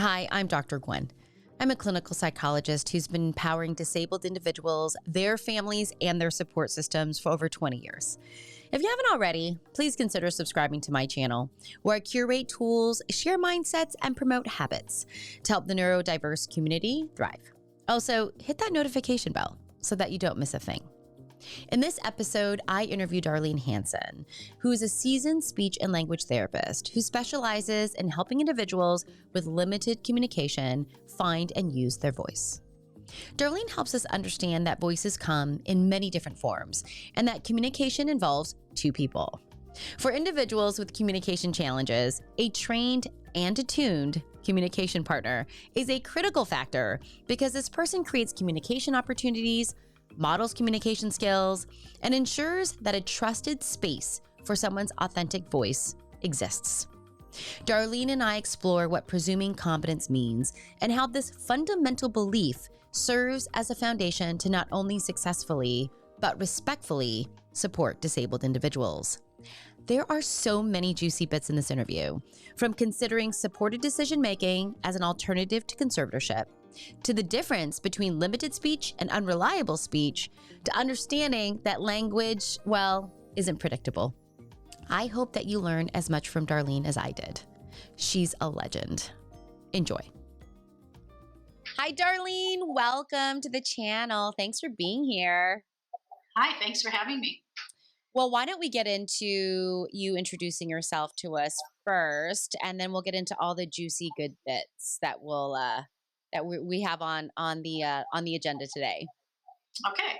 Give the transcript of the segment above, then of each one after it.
Hi, I'm Dr. Gwen. I'm a clinical psychologist who's been empowering disabled individuals, their families, and their support systems for over 20 years. If you haven't already, please consider subscribing to my channel, where I curate tools, share mindsets, and promote habits to help the neurodiverse community thrive. Also, hit that notification bell so that you don't miss a thing. In this episode, I interview Darlene Hanson, who is a seasoned speech and language therapist who specializes in helping individuals with limited communication find and use their voice. Darlene helps us understand that voices come in many different forms and that communication involves two people. For individuals with communication challenges, a trained and attuned communication partner is a critical factor because this person creates communication opportunities, models communication skills, and ensures that a trusted space for someone's authentic voice exists. Darlene and I explore what presuming competence means and how this fundamental belief serves as a foundation to not only successfully, but respectfully support disabled individuals. There are so many juicy bits in this interview, from considering supported decision-making as an alternative to conservatorship, to the difference between limited speech and unreliable speech, to understanding that language, isn't predictable. I hope that you learn as much from Darlene as I did. She's a legend. Enjoy. Hi, Darlene. Welcome to the channel. Thanks for being here. Hi, thanks for having me. Well, why don't we get into you introducing yourself to us first, and then we'll get into all the juicy good bits that we have on the agenda today. Okay.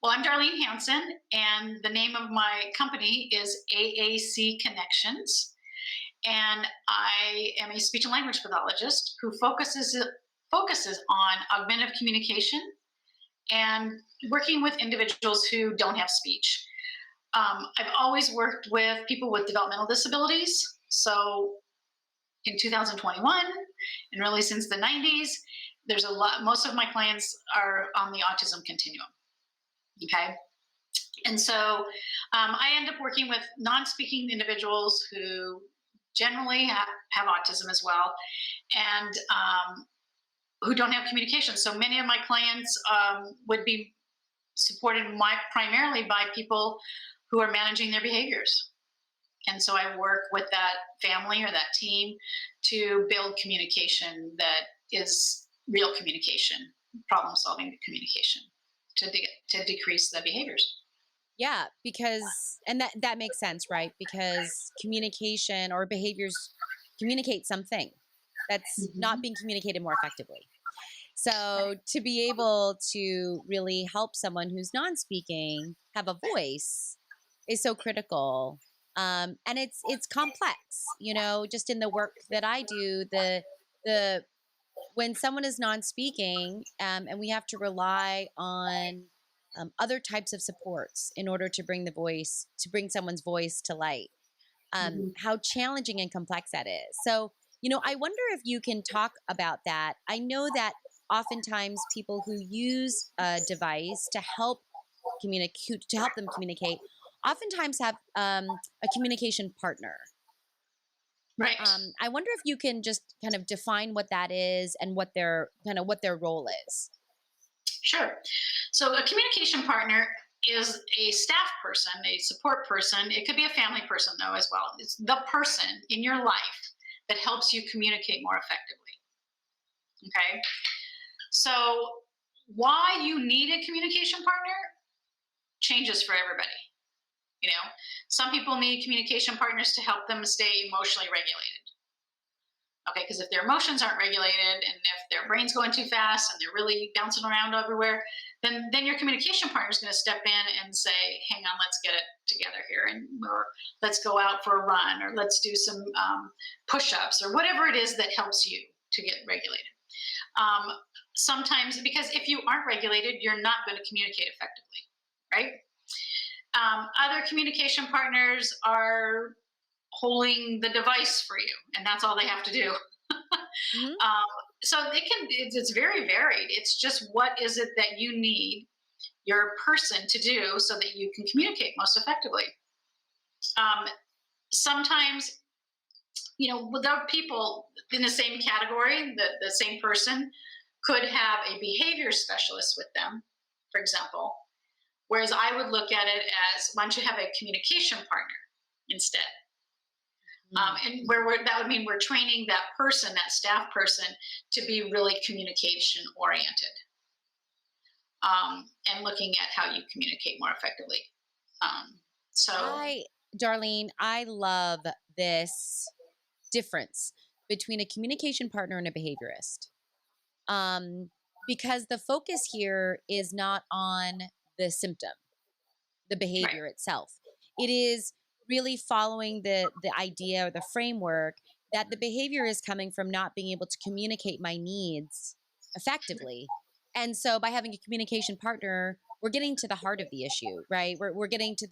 Well, I'm Darlene Hanson, and the name of my company is AAC Connections, and I am a speech and language pathologist who focuses on augmentative communication and working with individuals who don't have speech. I've always worked with people with developmental disabilities. So in 2021, and really since the 90s, most of my clients are on the autism continuum. Okay. And so I end up working with non-speaking individuals who generally have autism as well, and who don't have communication. So many of my clients would be supported primarily by people who are managing their behaviors. And so I work with that family or that team to build communication that is real communication, problem-solving communication to decrease the behaviors. Yeah, because, and that makes sense, right? Because communication or behaviors communicate something that's not being communicated more effectively. So to be able to really help someone who's non-speaking have a voice is so critical. And it's complex, just in the work that I do, when someone is non-speaking, and we have to rely on other types of supports in order to bring someone's voice to light, how challenging and complex that is. So, I wonder if you can talk about that. I know that oftentimes people who use a device to help them communicate, oftentimes have a communication partner. Right. I wonder if you can just kind of define what that is and what their role is. Sure. So a communication partner is a staff person, a support person. It could be a family person, though, as well. It's the person in your life that helps you communicate more effectively. Okay. So why you need a communication partner changes for everybody. Some people need communication partners to help them stay emotionally regulated. Okay, because if their emotions aren't regulated and if their brain's going too fast and they're really bouncing around everywhere, then your communication partner is going to step in and say, hang on, let's get it together here, or let's go out for a run, or let's do some push-ups, or whatever it is that helps you to get regulated. Sometimes, because if you aren't regulated, you're not going to communicate effectively, right? Other communication partners are holding the device for you, and that's all they have to do. So it's very varied. It's just, what is it that you need your person to do so that you can communicate most effectively? Sometimes without people in the same category, the same person could have a behavior specialist with them, for example. Whereas I would look at it as, why don't you have a communication partner instead? And that would mean we're training that person, that staff person, to be really communication oriented, and looking at how you communicate more effectively. Darlene, I love this difference between a communication partner and a behaviorist. Because the focus here is not on the symptom, the behavior itself. It is really following the idea or the framework that the behavior is coming from not being able to communicate my needs effectively. And so by having a communication partner, we're getting to the heart of the issue, right? We're getting to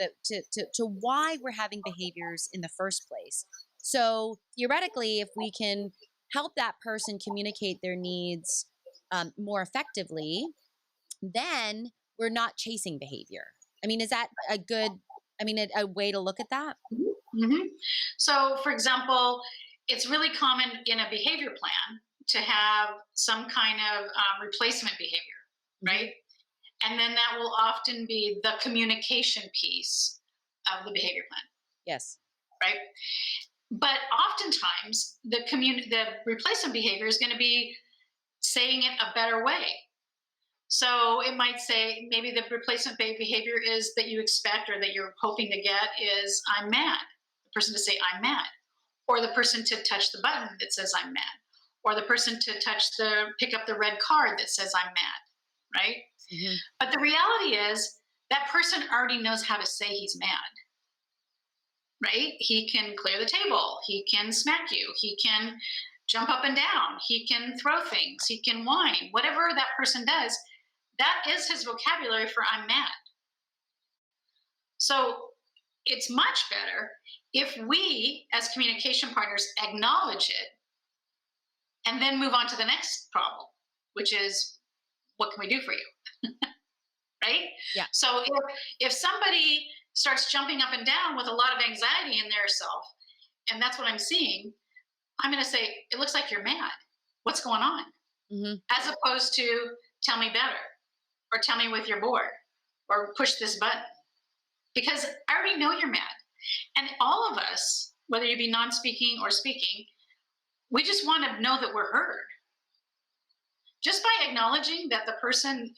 to why we're having behaviors in the first place. So theoretically, if we can help that person communicate their needs more effectively, then we're not chasing behavior. I mean, is that a way to look at that? Mm-hmm. So, for example, it's really common in a behavior plan to have some kind of replacement behavior, right? And then that will often be the communication piece of the behavior plan. Yes. Right? But oftentimes, the replacement behavior is going to be saying it a better way. So it might say, maybe the replacement behavior is that you expect or that you're hoping to get is, I'm mad. The person to say, I'm mad. Or the person to touch the button that says, I'm mad. Or the person to pick up the red card that says, I'm mad. Right? Mm-hmm. But the reality is that person already knows how to say he's mad. Right? He can clear the table. He can smack you. He can jump up and down. He can throw things. He can whine. Whatever that person does, that is his vocabulary for I'm mad. So it's much better if we, as communication partners, acknowledge it and then move on to the next problem, which is, what can we do for you? Right? Yeah. So if somebody starts jumping up and down with a lot of anxiety in their self, and that's what I'm seeing, I'm going to say, it looks like you're mad. What's going on? Mm-hmm. As opposed to, tell me better, or tell me with your board, or push this button. Because I already know you're mad. And all of us, whether you be non-speaking or speaking, we just want to know that we're heard. Just by acknowledging that the person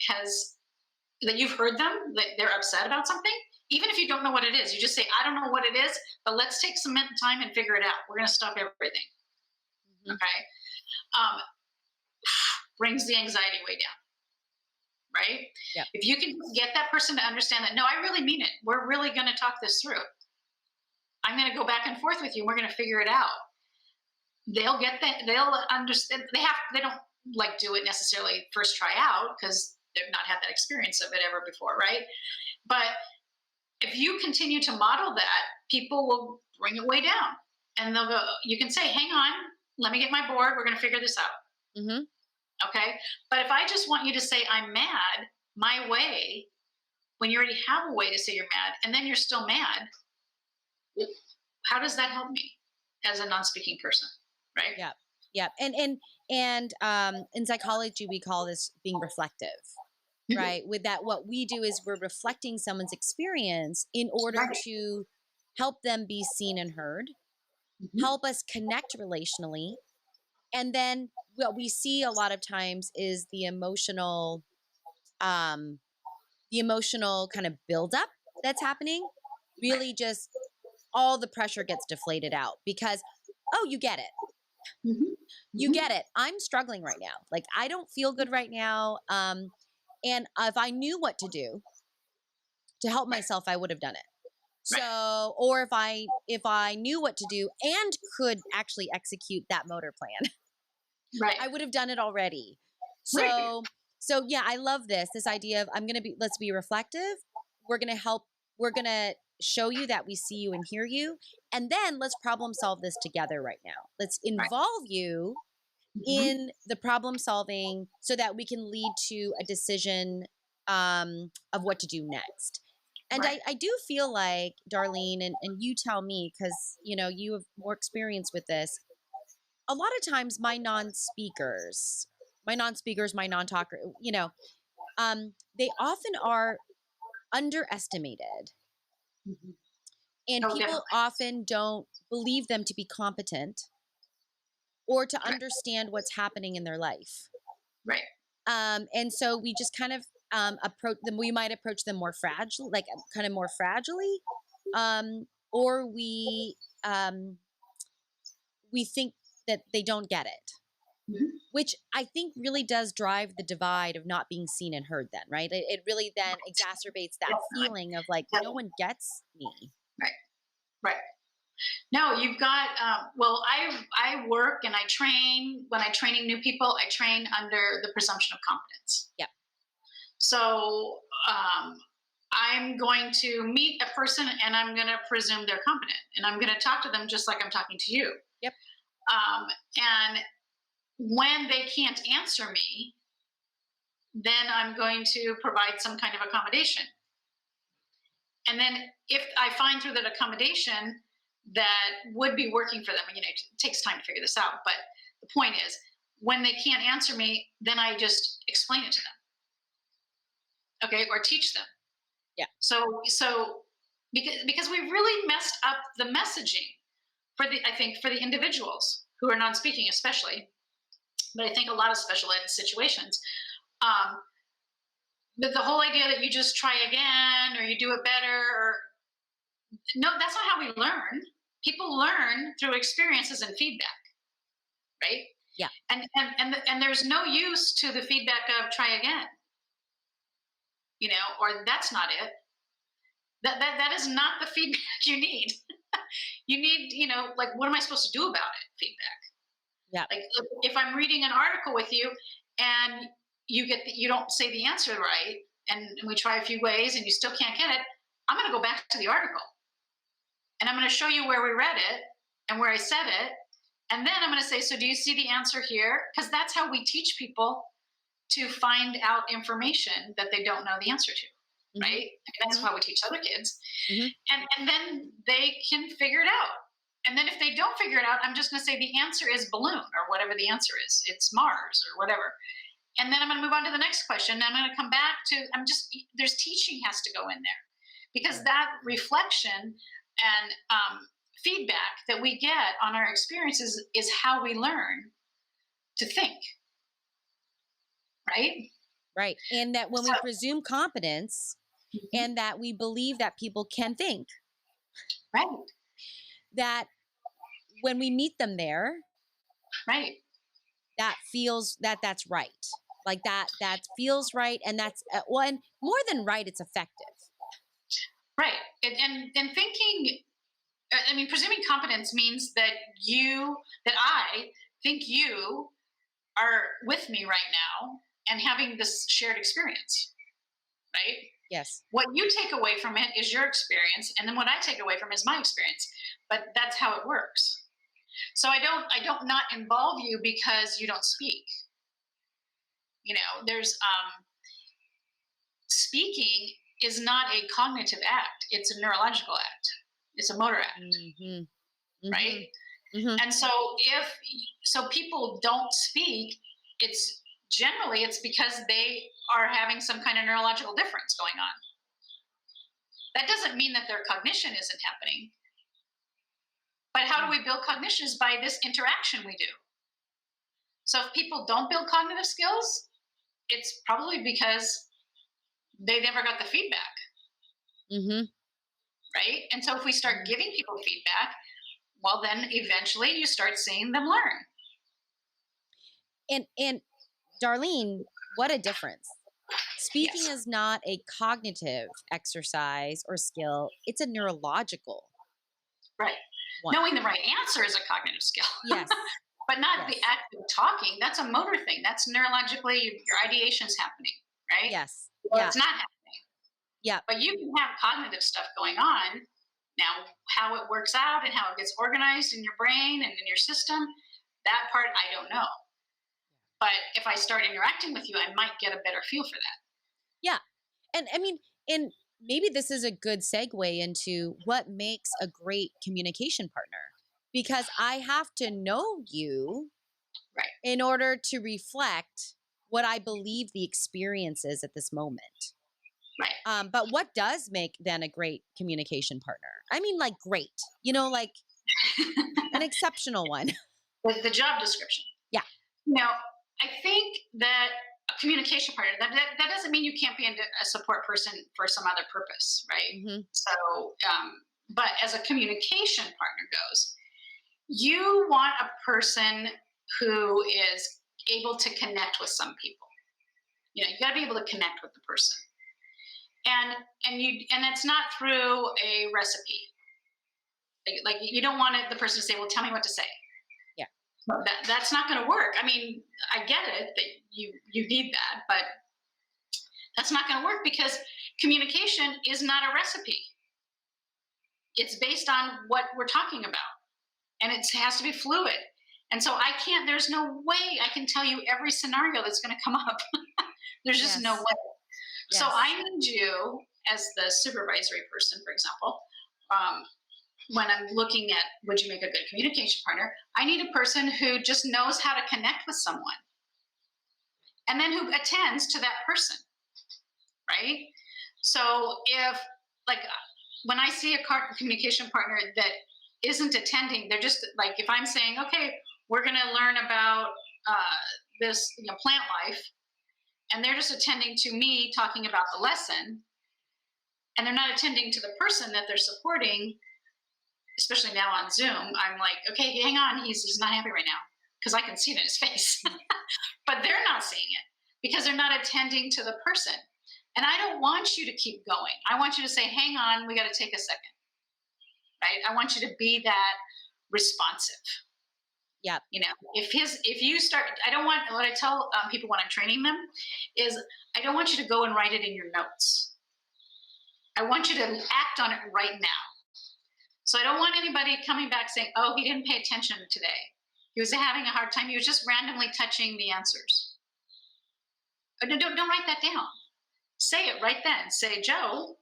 that you've heard them, that they're upset about something, even if you don't know what it is, you just say, I don't know what it is, but let's take some time and figure it out. We're going to stop everything. Mm-hmm. Okay? Brings the anxiety way down. Right? Yeah. If you can get that person to understand that, no, I really mean it. We're really going to talk this through. I'm going to go back and forth with you. And we're going to figure it out. They'll get that. They'll understand. They don't like do it necessarily first try out because they've not had that experience of it ever before. Right? But if you continue to model that, people will bring it way down and they'll go, you can say, hang on, let me get my board. We're going to figure this out. Mm-hmm. Okay. But if I just want you to say, I'm mad my way, when you already have a way to say you're mad and then you're still mad, how does that help me as a non-speaking person? Right. Yeah. Yeah. And in psychology, we call this being reflective, right? With that, what we do is we're reflecting someone's experience in order to help them be seen and heard, help us connect relationally. And then what we see a lot of times is the emotional kind of buildup that's happening. Really just all the pressure gets deflated out because, oh, you get it. Mm-hmm. You get it. I'm struggling right now. Like, I don't feel good right now. And if I knew what to do to help myself, I would have done it. So, or if I knew what to do and could actually execute that motor plan, I would have done it already. So yeah, I love this idea of let's be reflective. We're going to show you that we see you and hear you. And then let's problem solve this together right now. Let's involve you in the problem solving so that we can lead to a decision of what to do next. And Right. I do feel like, Darlene, and you tell me, because, you have more experience with this. A lot of times my non-speakers, my non-talker, they often are underestimated, Mhm. and Oh, people definitely. often don't believe them to be competent or to Right. understand what's happening in their life. Right. And so we just kind of approach them. We might approach them more fragile, like kind of more fragilely, or we think that they don't get it, Mhm. which I think really does drive the divide of not being seen and heard. Then, right? It really then exacerbates that Definitely. feeling of like no Definitely. one gets me. Right. Right. No, you've got. Well, I work and I train. When I'm training new people, I train under the presumption of competence. Yep. So I'm going to meet a person and I'm going to presume they're competent, and I'm going to talk to them just like I'm talking to you. Yep. And when they can't answer me, then I'm going to provide some kind of accommodation. And then if I find through that accommodation that would be working for them, it takes time to figure this out. But the point is, when they can't answer me, then I just explain it to them, okay, or teach them. Yeah. So because we really messed up the messaging I think for the individuals who are non-speaking, especially, but I think a lot of special ed situations. Um, but the whole idea that you just try again or you do it better, or no, that's not how we learn. People learn through experiences and feedback, right? Yeah. And there's no use to the feedback of try again, or that's not it. That is not the feedback you need. You need, like, what am I supposed to do about it? Feedback. Yeah. Like, if I'm reading an article with you and you don't say the answer right, and we try a few ways and you still can't get it, I'm going to go back to the article and I'm going to show you where we read it and where I said it, and then I'm going to say, so do you see the answer here? Because that's how we teach people to find out information that they don't know the answer to. Mm-hmm. Right? That's how we teach other kids. Mm-hmm. And then they can figure it out. And then if they don't figure it out, I'm just going to say the answer is balloon, or whatever the answer is. It's Mars or whatever. And then I'm going to move on to the next question. And I'm going to come back to, there's teaching has to go in there, because that reflection and feedback that we get on our experiences is how we learn to think. Right? Right. And that when we presume competence, and that we believe that people can think, right, that when we meet them there, right, that feels that's right. Like that feels right. And that's, well, and more than right, it's effective. Right. And thinking, presuming competence means that I think you are with me right now and having this shared experience, right? Yes. What you take away from it is your experience, and then what I take away from it is my experience. But that's how it works. So I don't not involve you because you don't speak. There's speaking is not a cognitive act; it's a neurological act. It's a motor act, right? Mm-hmm. And so people don't speak, it's generally because they are having some kind of neurological difference going on. That doesn't mean that their cognition isn't happening. But how do we build cognition? Is by this interaction we do. So if people don't build cognitive skills, it's probably because they never got the feedback. Mm-hmm. Right? And so if we start giving people feedback, well, then eventually you start seeing them learn. And Darlene, what a difference. Speaking Yes. is not a cognitive exercise or skill. It's a neurological. Right. One. Knowing the right answer is a cognitive skill. Yes. But not the act of talking. That's a motor thing. That's neurologically, your ideation's happening, right? Yes. Well, it's not happening. Yeah. But you can have cognitive stuff going on. Now, how it works out and how it gets organized in your brain and in your system, that part I don't know. But if I start interacting with you, I might get a better feel for that. Yeah. And maybe this is a good segue into what makes a great communication partner, because I have to know you Right. in order to reflect what I believe the experience is at this moment. Right. But what does make then a great communication partner? I mean, like great, like an exceptional one. The job description. Yeah. Now, I think that a communication partner, that doesn't mean you can't be a support person for some other purpose, right? Hmm. So, but as a communication partner goes, you want a person who is able to connect with some people. You got to be able to connect with the person, and it's not through a recipe. Like you don't want the person to say, "Well, tell me what to say." Yeah. That's not going to work. I mean, I get it that you need that, but that's not going to work because communication is not a recipe. It's based on what we're talking about, and it has to be fluid. And so there's no way I can tell you every scenario that's going to come up. There's just no way. Yes. So I need you as the supervisory person, for example, when I'm looking at would you make a good communication partner, I need a person who just knows how to connect with someone and then who attends to that person, right? So when I see a communication partner that isn't attending, they're just like, if I'm saying, okay, we're going to learn about this plant life, and they're just attending to me talking about the lesson, and they're not attending to the person that they're supporting, especially now on Zoom, I'm like, okay, hang on, he's not happy right now because I can see it in his face. But they're not seeing it because they're not attending to the person. And I don't want you to keep going. I want you to say, hang on, we got to take a second. Right? I want you to be that responsive. Yeah. If you start, I don't want, what I tell people when I'm training them is I don't want you to go and write it in your notes. I want you to act on it right now. So I don't want anybody coming back saying, oh, he didn't pay attention today. He was having a hard time. He was just randomly touching the answers. Don't write that down. Say it right then. Say, Joe,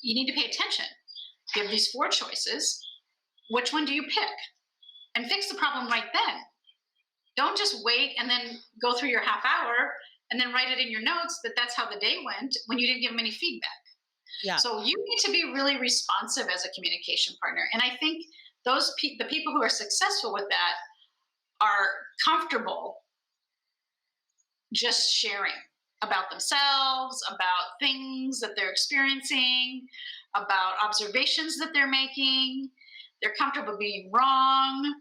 you need to pay attention. Give these 4 choices. Which one do you pick? And fix the problem right then. Don't just wait and then go through your half hour and then write it in your notes that's how the day went when you didn't give them any feedback. Yeah. So you need to be really responsive as a communication partner. And I think the people who are successful with that are comfortable just sharing about themselves, about things that they're experiencing, about observations that they're making. They're comfortable being wrong.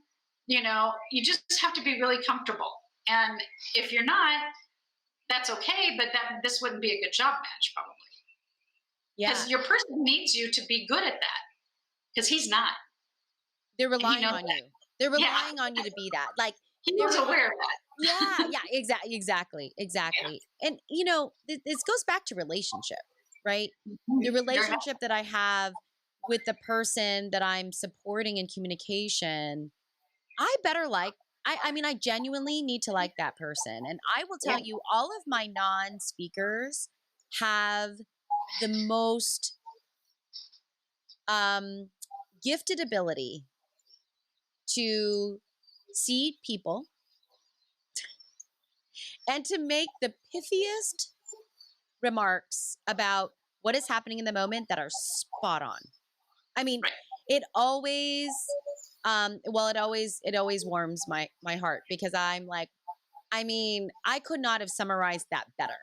You just have to be really comfortable. And if you're not, that's okay, but this wouldn't be a good job match probably. Yeah. Because your person needs you to be good at that because he's not. They're relying on you. They're relying on you to be that. Like he was aware of that. Yeah, exactly. And this goes back to relationship, right? The relationship that I have with the person that I'm supporting in communication, I genuinely need to like that person. And I will tell you, all of my non-speakers have the most gifted ability to see people and to make the pithiest remarks about what is happening in the moment that are spot on. I mean, it always warms my heart because I'm like, I could not have summarized that better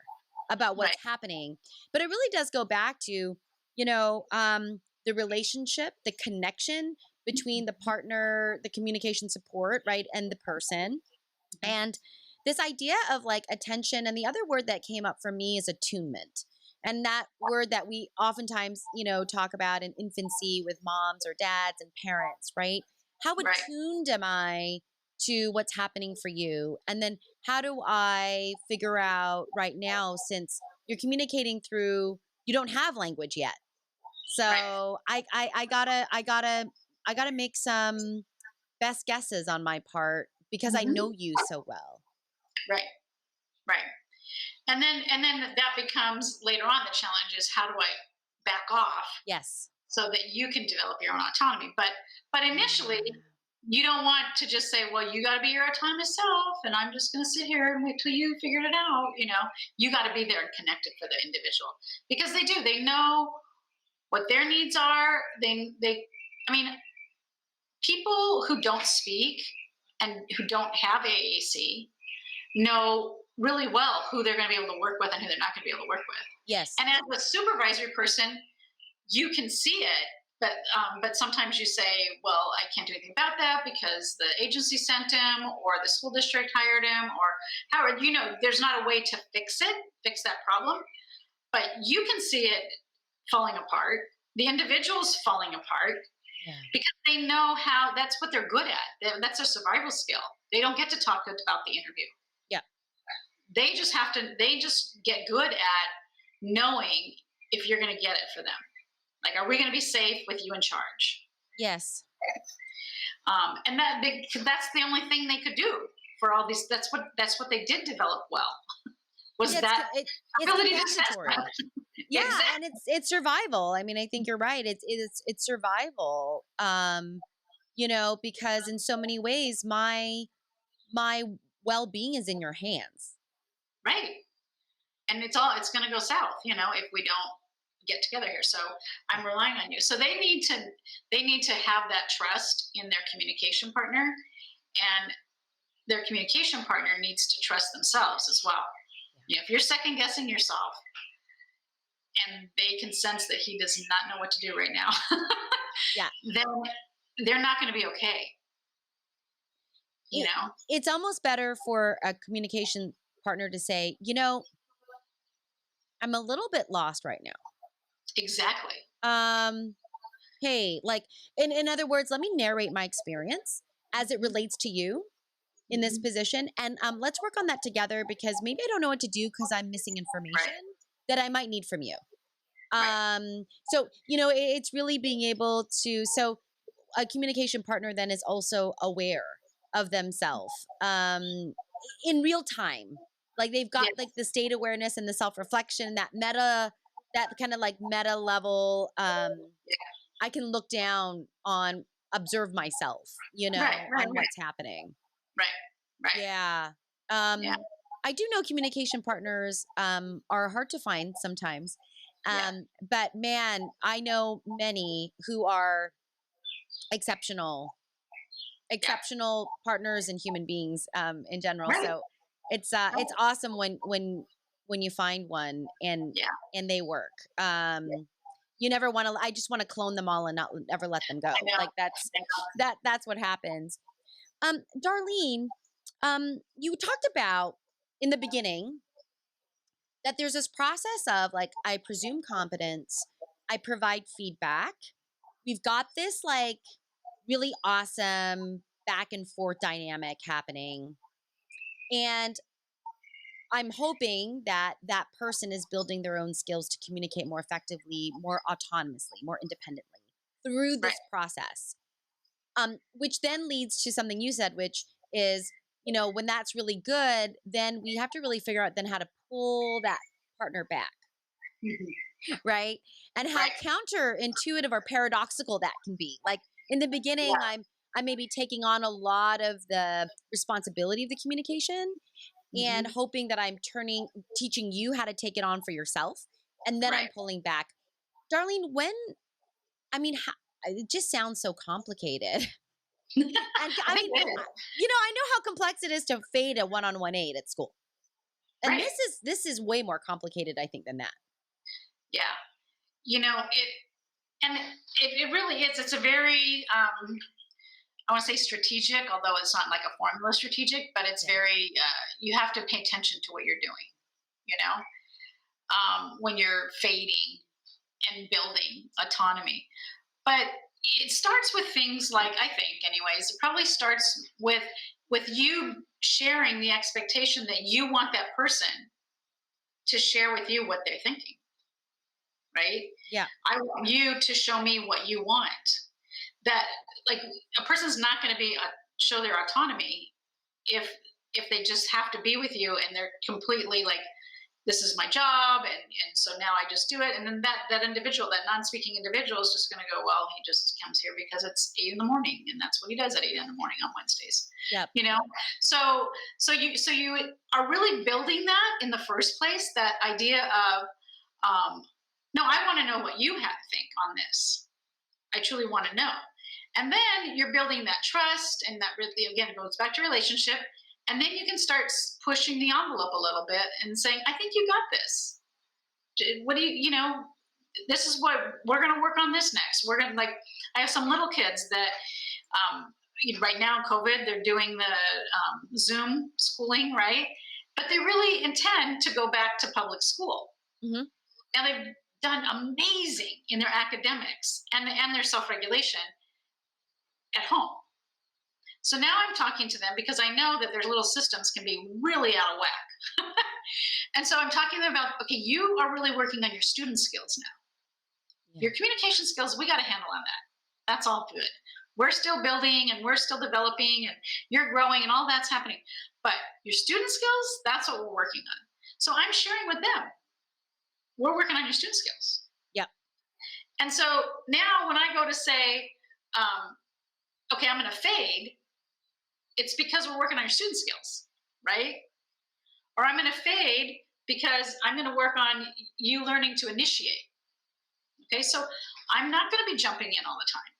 about what's happening. But it really does go back to, the relationship, the connection between the partner, the communication support, right, and the person. And this idea of like attention, and the other word that came up for me is attunement. And that word that we oftentimes, talk about in infancy with moms or dads and parents, right? How attuned am I to what's happening for you? And then how do I figure out right now, since you're communicating through, you don't have language yet. So I gotta make some best guesses on my part because I know you so well. Right. And then that becomes later on the challenge is how do I back off Yes. so that you can develop your own autonomy. But initially, you don't want to just say, well, you got to be your autonomous self, and I'm just going to sit here and wait till you figured it out. You got to be there and connected for the individual, because they do. They know what their needs are. I mean, people who don't speak and who don't have AAC know really well who they're going to be able to work with and who they're not going to be able to work with. Yes. And as a supervisory person, you can see it, but sometimes you say, well, I can't do anything about that because the agency sent him, or the school district hired him, or Howard, there's not a way to fix that problem, but you can see it falling apart. The individual's falling apart because they know how, that's what they're good at. That's their survival skill. They don't get to talk about the interview. Yeah. They just get good at knowing if you're going to get it for them. Like, are we going to be safe with you in charge? Yes. And that's the only thing they could do for all these. That's what they did develop well. Was that ability to assess that. Yeah, Exactly. and it's survival. I mean, I think you're right. It's survival. Because in so many ways, my well-being is in your hands. Right. And it's going to go south, if we don't get together here. So I'm relying on you. So they need to have that trust in their communication partner, and their communication partner needs to trust themselves as well. If you're second guessing yourself and they can sense that he does not know what to do right now, then they're not going to be okay. It's almost better for a communication partner to say, I'm a little bit lost right now. Exactly. Hey, like, in other words, let me narrate my experience as it relates to you in this position. And let's work on that together, because maybe I don't know what to do because I'm missing information that I might need from you. So, it's really being able to, so a communication partner then is also aware of themselves in real time. Like, they've got like the state awareness and the self-reflection, that kind of like meta level. I can look down on, observe myself, on what's happening. Right. Yeah. I do know communication partners are hard to find sometimes. But man, I know many who are exceptional partners and human beings in general. Right. So it's awesome when you find one and they work. You never want to, I just want to clone them all and not ever let them go. Like that's what happens. Darlene, you talked about in the beginning that there's this process of, like, I presume competence, I provide feedback. We've got this like really awesome back and forth dynamic happening. And I'm hoping that that person is building their own skills to communicate more effectively, more autonomously, more independently through this process. Which then leads to something you said, which is, when that's really good, then we have to really figure out then how to pull that partner back. Right? And how counterintuitive or paradoxical that can be. Like, in the beginning, I may be taking on a lot of the responsibility of the communication and hoping that I'm teaching you how to take it on for yourself. And then I'm pulling back. Darlene, it just sounds so complicated. And I know how complex it is to fade a one-on-one aid at school. And this is way more complicated, I think, than that. Yeah. It really is. It's a very, I want to say strategic, although it's not like a formula strategic, but it's very, you have to pay attention to what you're doing, when you're fading and building autonomy. But it starts with things like, I think anyways, it probably starts with you sharing the expectation that you want that person to share with you what they're thinking. Right? Yeah. I want you to show me what you want. That, like, a person's not going to show their autonomy if they just have to be with you and they're completely like this is my job, and so now I just do it. And then that individual, that non-speaking individual, is just going to go, well, he just comes here because it's 8 in the morning, and that's what he does at 8 in the morning on Wednesdays. Yep. You know, so you are really building that in the first place. That idea of, no, I want to know what you have to think on this. I truly want to know. And then you're building that trust, and that really, again, it goes back to relationship. And then you can start pushing the envelope a little bit and saying, I think you got this. What do you know, this is what we're going to work on this next. We're going to, like, I have some little kids that, right now, COVID, they're doing the Zoom schooling, right? But they really intend to go back to public school. Mm-hmm. And they've done amazing in their academics and their self-regulation at home. So now I'm talking to them because I know that their little systems can be really out of whack. And so I'm talking to them about, okay, you are really working on your student skills now. Yeah. Your communication skills, we got a handle on that. That's all good. We're still building and we're still developing and you're growing and all that's happening. But your student skills, that's what we're working on. So I'm sharing with them. We're working on your student skills. Yep. And so now when I go to say, okay, I'm going to fade, it's because we're working on your student skills, right? Or I'm going to fade because I'm going to work on you learning to initiate. Okay, so I'm not going to be jumping in all the time.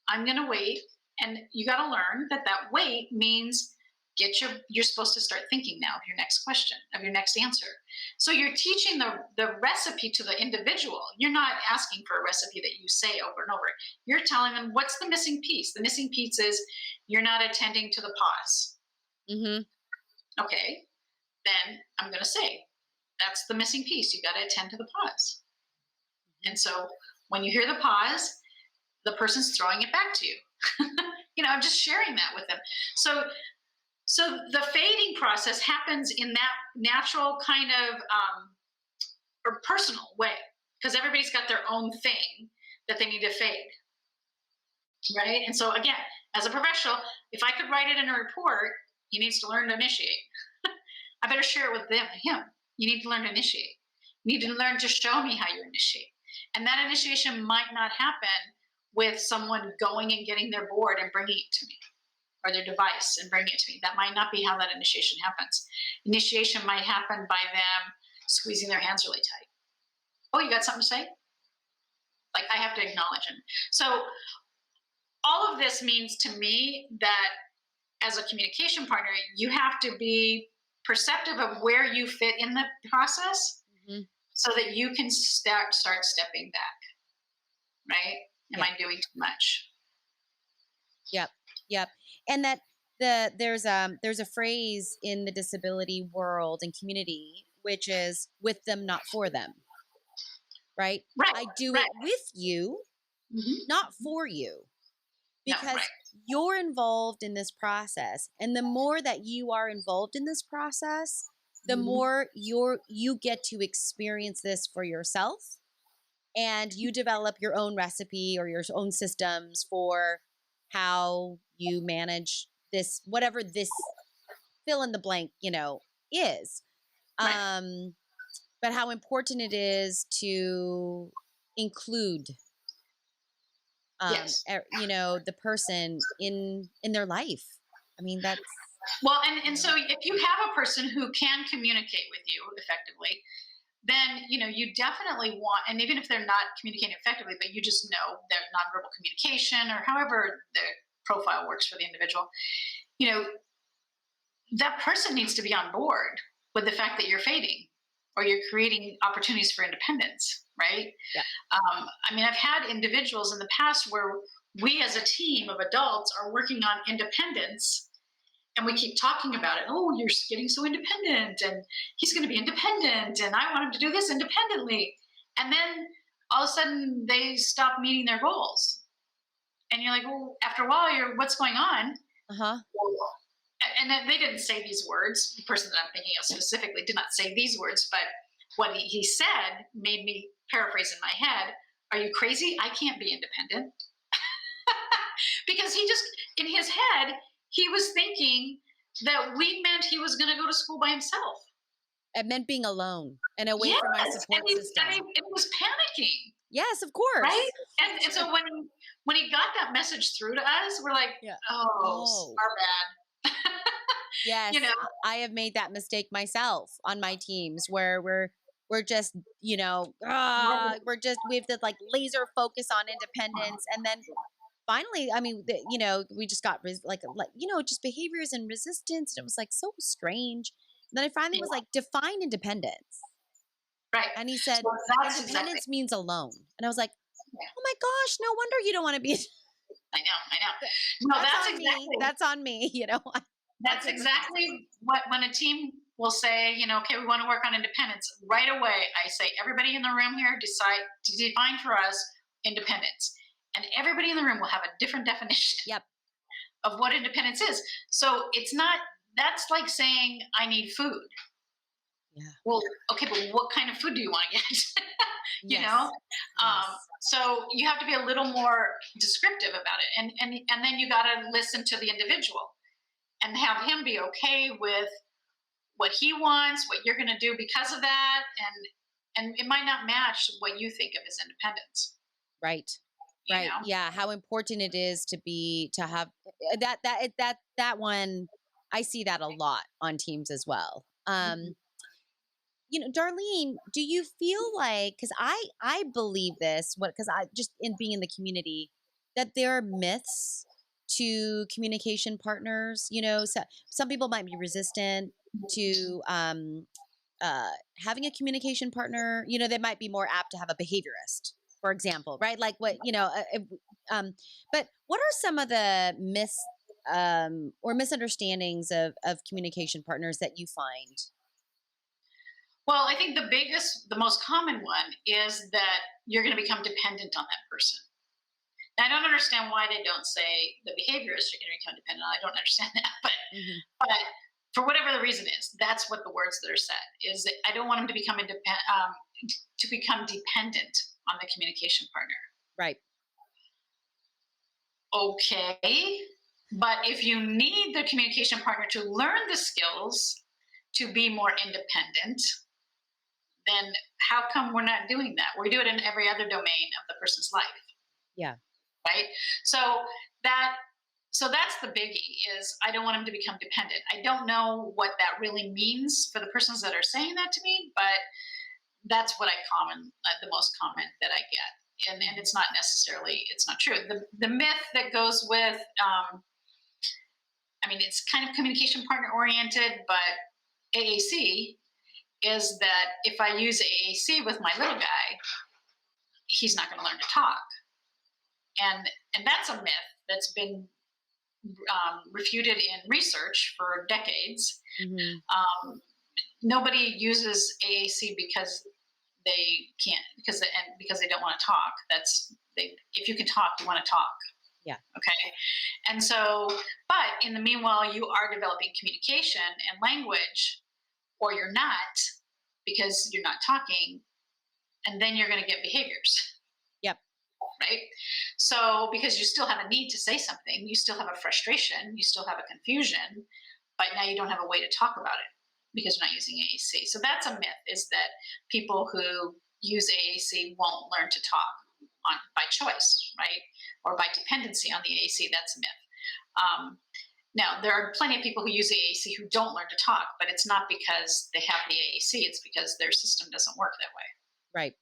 I'm going to wait, and you got to learn that wait means you're supposed to start thinking now of your next question, of your next answer. So you're teaching the recipe to the individual. You're not asking for a recipe that you say over and over. You're telling them what's the missing piece. The missing piece is you're not attending to the pause. Mm-hmm. Okay, then I'm going to say that's the missing piece. You got to attend to the pause. And so when you hear the pause, the person's throwing it back to you. I'm just sharing that with them. So the fading process happens in that natural kind of or personal way, because everybody's got their own thing that they need to fade, right? And so again, as a professional, if I could write it in a report, he needs to learn to initiate. I better share it with him. You need to learn to initiate. You need to learn to show me how you initiate. And that initiation might not happen with someone going and getting their board and bringing it to me, or their device and bringing it to me. That might not be how that initiation happens. Initiation might happen by them squeezing their hands really tight. Oh, you got something to say? Like, I have to acknowledge it. So all of this means to me that as a communication partner, you have to be perceptive of where you fit in the process, mm-hmm. so that you can start stepping back, right? Am I doing too much? Yep. And that there's a phrase in the disability world and community, which is with them, not for them. Right? I do it with you, mm-hmm. not for you. Because you're involved in this process. And the more that you are involved in this process, the mm-hmm. more you get to experience this for yourself. And you develop your own recipe or your own systems for how you manage this, whatever this fill in the blank, is. Right. But how important it is to include, yes. The person in their life. I mean, that's. Well, and so if you have a person who can communicate with you effectively, then, you definitely want, and even if they're not communicating effectively, but you just know their nonverbal communication or however the profile works for the individual, that person needs to be on board with the fact that you're fading or you're creating opportunities for independence, right? Yeah. I've had individuals in the past where we as a team of adults are working on independence. And we keep talking about it. Oh, you're getting so independent, and he's going to be independent, and I want him to do this independently. And then all of a sudden, they stop meeting their goals. And you're like, well, after a while, what's going on? Uh-huh. And they didn't say these words. The person that I'm thinking of specifically did not say these words, but what he said made me paraphrase in my head. Are you crazy? I can't be independent. Because he just, in his head, he was thinking that we meant he was going to go to school by himself. It meant being alone and away Yes, from my support system. it was panicking. Yes, of course. Right? And so when he got that message through to us, we're like, Yeah. oh, our bad. Yes, You know? I have made that mistake myself on my teams where we're just, we have to like laser focus on independence, and then finally, I mean, we just got just behaviors and resistance, and it was like so strange. And then I finally was like, define independence, Right. and he said, So that's independence means alone, and I was like, Yeah. oh my gosh, no wonder you don't want to be. I know. No, that's on exactly me. That's on me. That's exactly what when a team will say, okay, we want to work on independence. Right away, I say, everybody in the room here decide to define for us independence. And everybody in the room will have a different definition Yep. of what independence is. So it's not, that's like saying, I need food. Yeah. Well, okay, but what kind of food do you want to get? you Yes. know? Yes. So you have to be a little more descriptive about it. And then you got to listen to the individual and have him be okay with what he wants, what you're going to do because of that. And it might not match what you think of as independence. Right. You Right. know? Yeah. How important it is to have that one. I see that a lot on teams as well. Darlene, do you feel like, because I believe this, because I just in being in the community, that there are myths to communication partners. So some people might be resistant to having a communication partner. They might be more apt to have a behaviorist, for example, right? Like what but what are some of the myths or misunderstandings of communication partners that you find? Well, I think the most common one is that you're going to become dependent on that person. Now, I don't understand why they don't say the behaviorist you're going to become dependent on. I don't understand that, but for whatever the reason is, that's what the words that are said is that I don't want them to become dependent on the communication partner. Right. Okay, but if you need the communication partner to learn the skills to be more independent, then how come we're not doing that? We do it in every other domain of the person's life. Yeah. Right. So that's the biggie is I don't want them to become dependent. I don't know what that really means for the persons that are saying that to me, but that's what the most common that I get. And it's not true. The myth that goes with, it's kind of communication partner oriented, but AAC is that if I use AAC with my little guy, he's not going to learn to talk. And that's a myth that's been refuted in research for decades. Mm-hmm. Nobody uses AAC because they can't, because they don't want to talk. If you can talk, you want to talk. Yeah. Okay. And so, but in the meanwhile, you are developing communication and language, or you're not, because you're not talking, and then you're going to get behaviors. Yep. Right? So, because you still have a need to say something, you still have a frustration, you still have a confusion, but now you don't have a way to talk about it because you're not using AAC. So that's a myth, is that people who use AAC won't learn to talk by choice, right? Or by dependency on the AAC. That's a myth. Now, there are plenty of people who use AAC who don't learn to talk, but it's not because they have the AAC. It's because their system doesn't work that way. Right.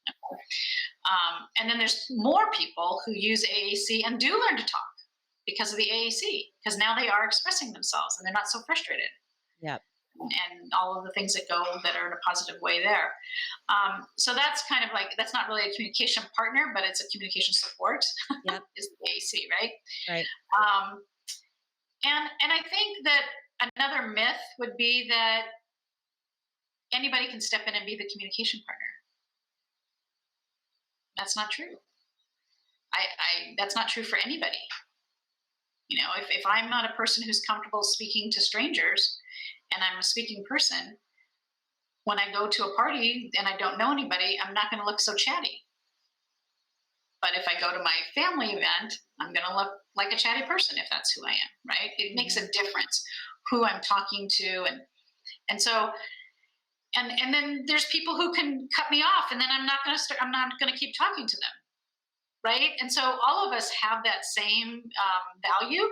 And then there's more people who use AAC and do learn to talk because of the AAC, because now they are expressing themselves and they're not so frustrated. Yep. And all of the things that are in a positive way there. So that's kind of like, that's not really a communication partner, but it's a communication support. Yep. Is the AAC, right? Right. And I think that another myth would be that anybody can step in and be the communication partner. That's not true. That's not true for anybody. If I'm not a person who's comfortable speaking to strangers and I'm a speaking person, when I go to a party and I don't know anybody, I'm not going to look so chatty. But if I go to my family event, I'm going to look like a chatty person if that's who I am, right? It makes a difference who I'm talking to. And so And then there's people who can cut me off, and then I'm not going to keep talking to them, right? And so all of us have that same value,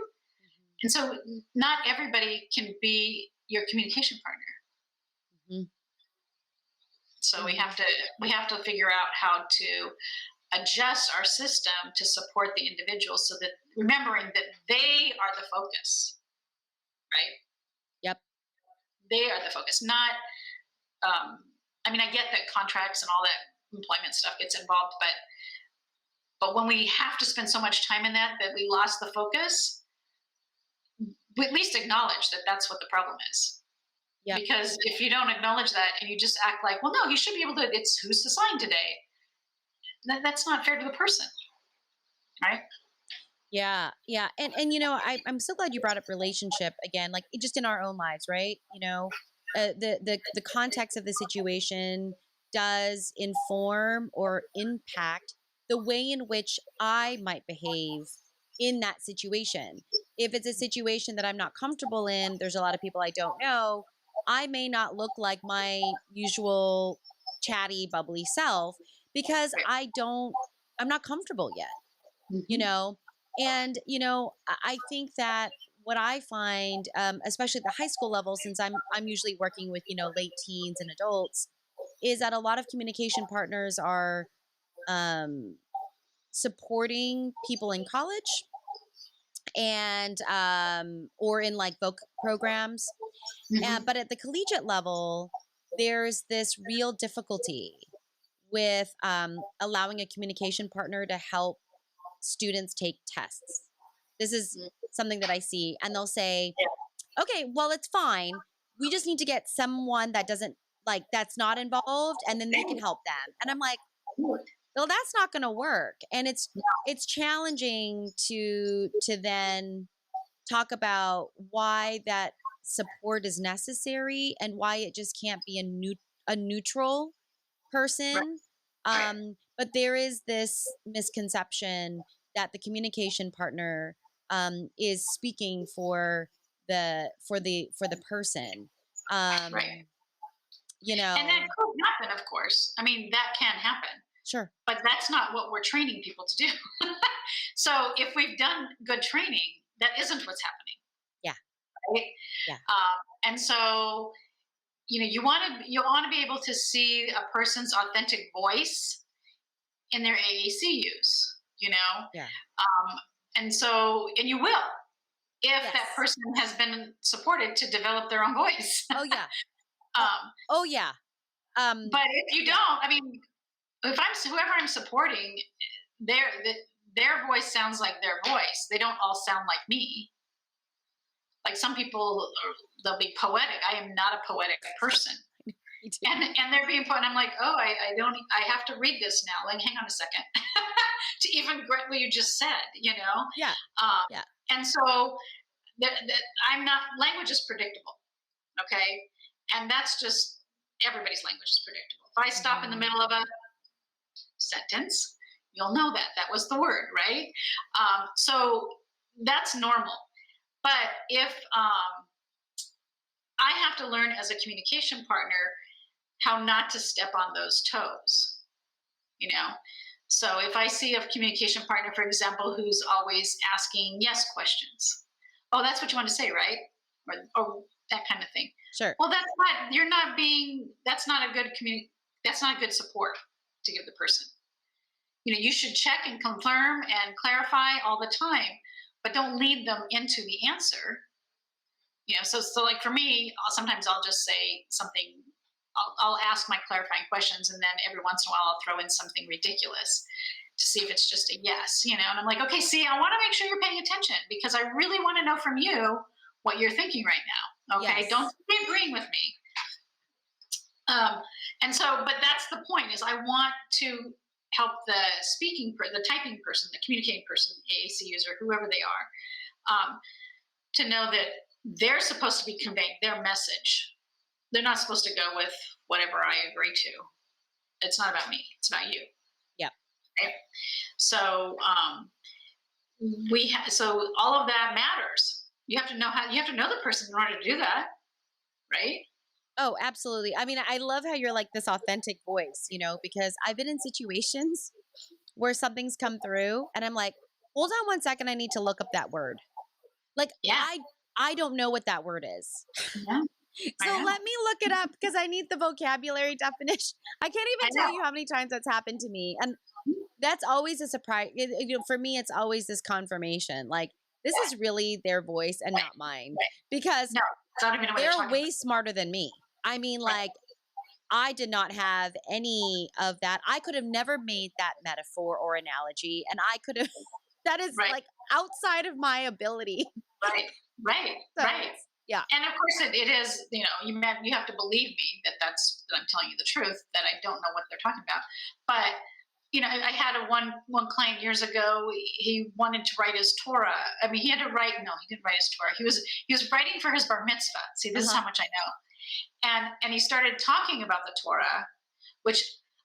and so not everybody can be your communication partner. Mm-hmm. So we have to figure out how to adjust our system to support the individual, so that remembering that they are the focus, right? Yep. They are the focus, not. I mean, I get that contracts and all that employment stuff gets involved, but when we have to spend so much time in that we lost the focus, we at least acknowledge that that's what the problem is. Yep. Because if you don't acknowledge that and you just act like, well, no, you should be able to, it's who's to sign today. That's not fair to the person, right? Yeah. Yeah. And I'm so glad you brought up relationship again, like just in our own lives, right? The context of the situation does inform or impact the way in which I might behave in that situation. If it's a situation that I'm not comfortable in, there's a lot of people I don't know, I may not look like my usual chatty, bubbly self because I'm not comfortable yet, And, I think that what I find, especially at the high school level, since I'm usually working with, late teens and adults, is that a lot of communication partners are supporting people in college and or in like voc programs. But at the collegiate level, there's this real difficulty with allowing a communication partner to help students take tests. This is something that I see, and they'll say, okay, well, it's fine. We just need to get someone that doesn't that's not involved, and then they can help them. And I'm like, well, that's not going to work. And it's challenging to then talk about why that support is necessary and why it just can't be a neutral person. But there is this misconception that the communication partner is speaking for the person. Right. And that could happen, of course. I mean, that can happen. Sure. But that's not what we're training people to do. So if we've done good training, that isn't what's happening. Yeah. Right? Yeah. And so, you want to be able to see a person's authentic voice in their AAC use, Yeah. And you will, if that person has been supported to develop their own voice. Oh yeah. Oh yeah. But if you don't, I mean, whoever I'm supporting, their voice sounds like their voice. They don't all sound like me. Like some people, they'll be poetic. I am not a poetic person. And they're being poetic. I'm like, oh, I have to read this now. Like, hang on a second. To even get what you just said, Yeah. Yeah. And so I'm not, language is predictable. Okay. And that's just, everybody's language is predictable. If I stop in the middle of a sentence, you'll know that was the word, right? So that's normal. But if I have to learn as a communication partner how not to step on those toes, So if I see a communication partner, for example, who's always asking yes questions, oh, that's what you want to say, right? Or that kind of thing. Sure. Well, that's not a good support to give the person. You should check and confirm and clarify all the time, but don't lead them into the answer. So like for me, sometimes I'll just say something, I'll ask my clarifying questions, and then every once in a while I'll throw in something ridiculous to see if it's just a yes, and I'm like, okay, see, I want to make sure you're paying attention because I really want to know from you what you're thinking right now. Okay. Yes. Don't be agreeing with me. And so, but that's the point, is I want to help the typing person, the communicating person, AAC user, whoever they are, to know that they're supposed to be conveying their message. They're not supposed to go with whatever I agree to. It's not about me. It's about you. Yeah. Okay? So, so all of that matters. You have to know the person in order to do that, right? Oh, absolutely. I mean, I love how you're like this authentic voice, because I've been in situations where something's come through and I'm like, hold on one second, I need to look up that word. Like Yeah. I don't know what that word is. Yeah. I So know. let me look it up because I need the vocabulary definition. I can't I even tell know. you how many times that's happened to me. And that's always a surprise. For me, it's always this confirmation. Like, this Yeah. is really their voice and Right. not mine Right. because No, I don't even know what they're they're talking about. way smarter than me. I mean, Right. like, I did not have any of that. I could have never made that metaphor or analogy. And I could have, that is Right. like outside of my ability. Right. Right. So Right. it's, yeah. And of course, it is. You have to believe me that I'm telling you the truth. That I don't know what they're talking about. But I had a one client years ago. He wanted to write his Torah. I mean, he had to write. No, he didn't write his Torah. He was writing for his bar mitzvah. See, this is Uh-huh. how much I know. And he started talking about the Torah, which,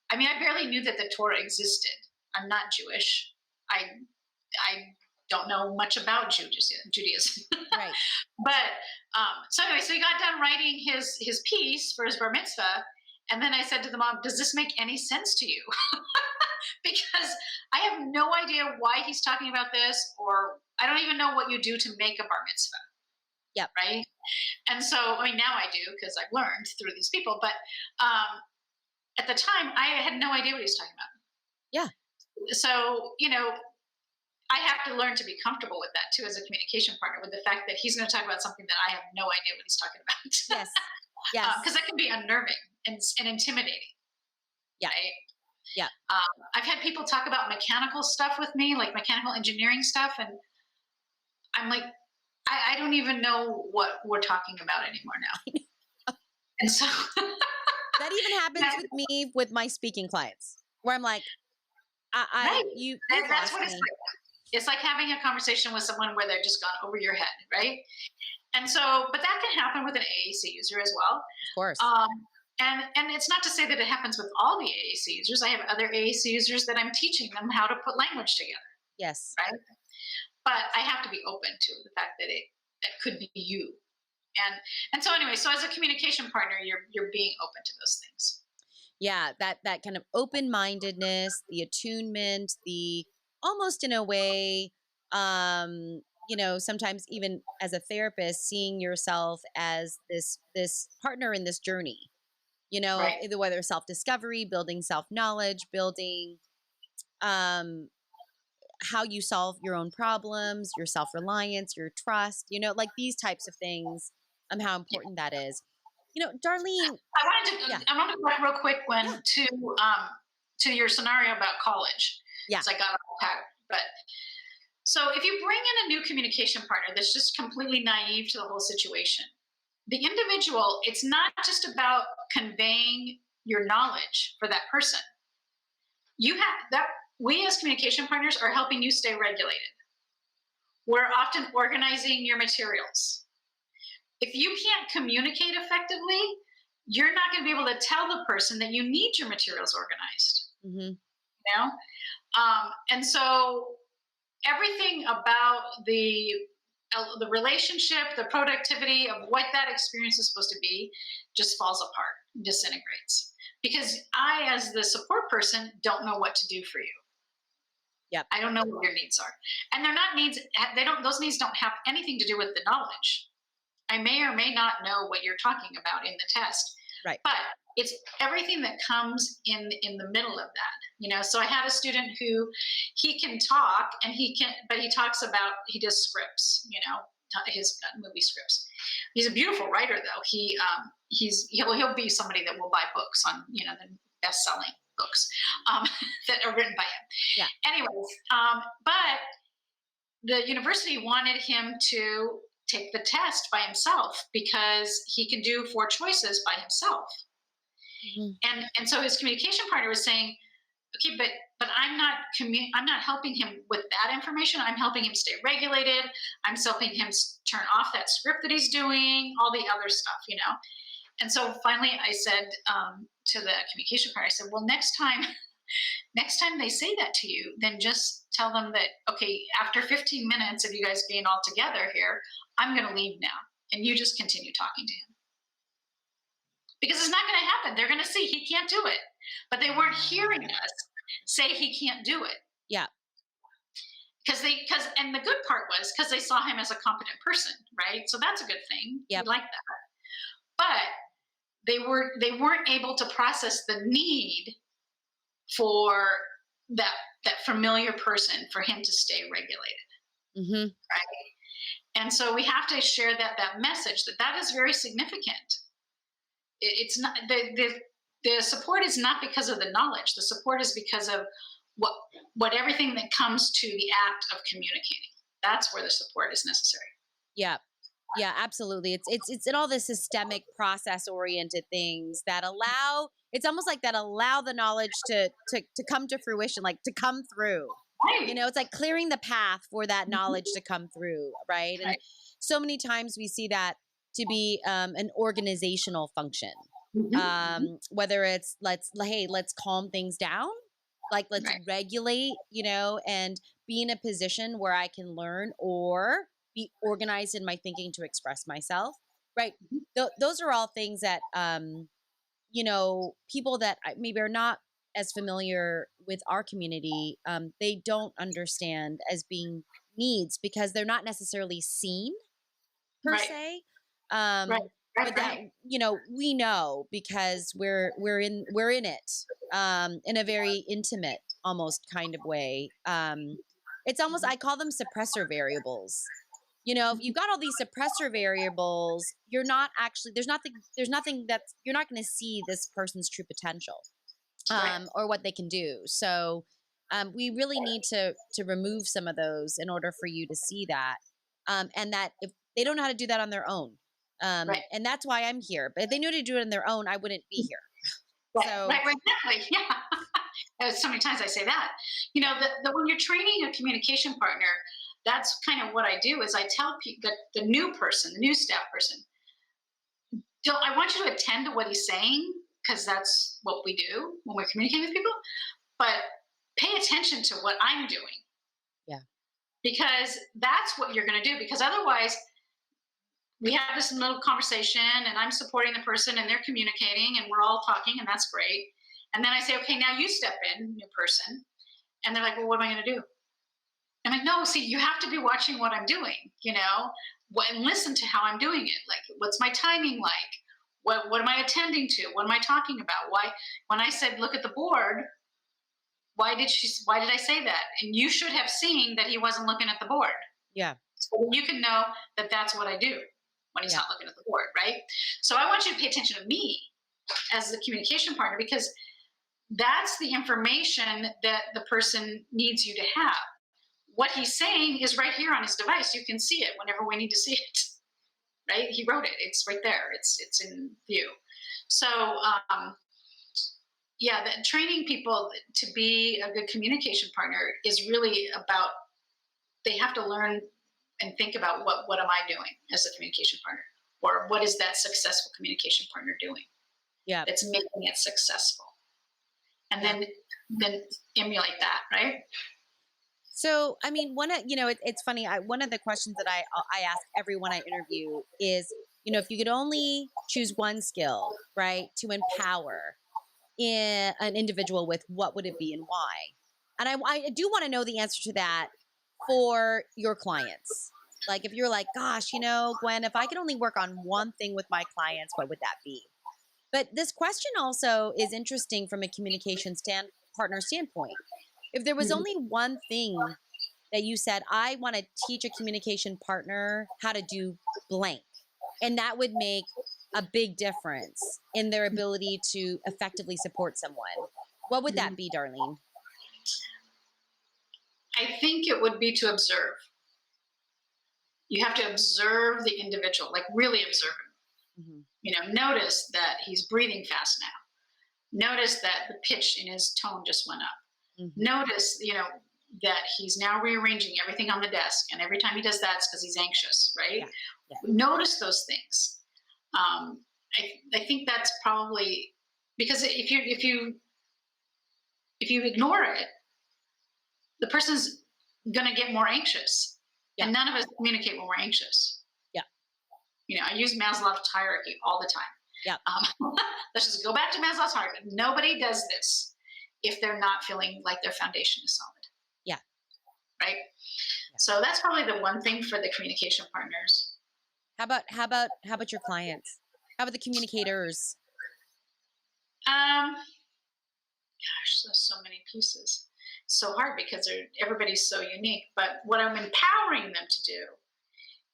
I mean, I barely knew that the Torah existed. I'm not Jewish. I don't know much about Judaism. Right. But so anyway, so he got done writing his piece for his bar mitzvah, and then I said to the mom, "Does this make any sense to you?" Because I have no idea why he's talking about this, or I don't even know what you do to make a bar mitzvah. Yep. Right. And so, I mean, now I do because I've learned through these people. But at the time, I had no idea what he was talking about. Yeah. So, I have to learn to be comfortable with that too as a communication partner, with the fact that he's going to talk about something that I have no idea what he's talking about. Yes. Yes. Because that can be unnerving and intimidating. Yeah. Right? Yeah. I've had people talk about mechanical stuff with me, like mechanical engineering stuff, and I'm like, I don't even know what we're talking about anymore now. And so that even happens with me with my speaking clients, where I'm like, right. you've That's lost what it's me. like. It's like having a conversation with someone where they've just gone over your head, right? And so, but that can happen with an AAC user as well. Of course. And it's not to say that it happens with all the AAC users. I have other AAC users that I'm teaching them how to put language together. Yes. Right. But I have to be open to the fact that that could be you. And so anyway, so as a communication partner, you're being open to those things. Yeah, that kind of open-mindedness, the attunement, the almost in a way, sometimes even as a therapist, seeing yourself as this partner in this journey, Right. either whether self-discovery, building self-knowledge, building how you solve your own problems, your self-reliance, your trust, like these types of things, how important that is. Darlene, I wanted to go back real quick, Gwen, yeah. to your scenario about college. Yeah. So I got off track. But so if you bring in a new communication partner that's just completely naive to the whole situation, the individual, it's not just about conveying your knowledge for that person. We as communication partners are helping you stay regulated. We're often organizing your materials. If you can't communicate effectively, you're not going to be able to tell the person that you need your materials organized. Mm-hmm. And so everything about the relationship, the productivity of what that experience is supposed to be, just falls apart, disintegrates. Because I, as the support person, don't know what to do for you. Yep. I don't know what your needs are, and they're not needs. Those needs don't have anything to do with the knowledge. I may or may not know what you're talking about in the test, right? But it's everything that comes in the middle of that. So I had a student who he can talk and but he talks about, he does scripts, his movie scripts. He's a beautiful writer, though. He'll be somebody that will buy books on the best-selling books that are written by him. Yeah. Anyways, but the university wanted him to take the test by himself because he can do 4 choices by himself. Mm-hmm. And so his communication partner was saying, okay, but I'm not helping him with that information. I'm helping him stay regulated. I'm helping him turn off that script that he's doing, all the other stuff, And so finally I said to the communication partner, I said, well, next time they say that to you, then just tell them that, okay, after 15 minutes of you guys being all together here, I'm going to leave now. And you just continue talking to him. because it's not going to happen. They're going to see he can't do it, but they weren't hearing us say he can't do it. Yeah. And the good part was because they saw him as a competent person, right? So that's a good thing. Yep. We like that. But they weren't able to process the need for that familiar person for him to stay regulated. Mm-hmm. Right. And so we have to share that message that is very significant. It's not the support is not because of the knowledge. The support is because of what everything that comes to the act of communicating. That's where the support is necessary. Yeah. Yeah, absolutely. It's in all the systemic process oriented things that allow, it's almost like that allow the knowledge to come to fruition, like to come through. Right. It's like clearing the path for that knowledge to come through, right? And so many times we see that to be an organizational function. Whether it's let's calm things down, like let's regulate, and be in a position where I can learn or be organized in my thinking to express myself, right? Those are all things that people that maybe are not as familiar with our community, they don't understand as being needs because they're not necessarily seen per se. But that we know because we're in it in a very intimate almost kind of way. It's almost, I call them suppressor variables. If you've got all these suppressor variables, you're not actually, there's nothing that's, you're not going to see this person's true potential or what they can do. So we really need to remove some of those in order for you to see that. And that if they don't know how to do that on their own. And that's why I'm here. But if they knew how to do it on their own, I wouldn't be here. Right, exactly. Yeah. So many times I say that. When you're training a communication partner, that's kind of what I do is I tell people that the new staff person, I want you to attend to what he's saying because that's what we do when we're communicating with people, but pay attention to what I'm doing. Yeah. Because that's what you're going to do, because otherwise we have this little conversation and I'm supporting the person and they're communicating and we're all talking and that's great. And then I say, okay, now you step in, new person. And they're like, well, what am I going to do? I'm like, no, see, you have to be watching what I'm doing, and listen to how I'm doing it. Like, what's my timing like? What am I attending to? What am I talking about? Why, when I said, look at the board, why did I say that? And you should have seen that he wasn't looking at the board. Yeah. So you can know that that's what I do when he's not looking at the board, right? So I want you to pay attention to me as the communication partner, because that's the information that the person needs you to have. What he's saying is right here on his device. You can see it whenever we need to see it, right? He wrote it. It's right there. It's in view. So, that training people to be a good communication partner is really about, they have to learn and think about what am I doing as a communication partner, or what is that successful communication partner doing? Yeah, that's making it successful, and then emulate that, right? So, I mean, it's funny. One of the questions that I ask everyone I interview is, if you could only choose one skill, right, to empower an individual with, what would it be and why? And I do want to know the answer to that for your clients. Like, if you're like, gosh, Gwen, if I could only work on one thing with my clients, what would that be? But this question also is interesting from a communication partner standpoint. If there was only one thing that you said, I want to teach a communication partner how to do blank, and that would make a big difference in their ability to effectively support someone, what would that be, Darlene? I think it would be to observe. You have to observe the individual, like really observe him. Notice that he's breathing fast now. Notice that the pitch in his tone just went up. Notice, that he's now rearranging everything on the desk. And every time he does that, it's because he's anxious, right? Yeah. Notice those things. I think that's probably, because if you ignore it, the person's going to get more anxious. Yeah. And none of us communicate when we're anxious. Yeah. I use Maslow's hierarchy all the time. Yep. Let's just go back to Maslow's hierarchy. Nobody does this if they're not feeling like their foundation is solid. Yeah. Right. Yeah. So that's probably the one thing for the communication partners. How about your clients? How about the communicators? Gosh, there's so many pieces. So hard because everybody's so unique. But what I'm empowering them to do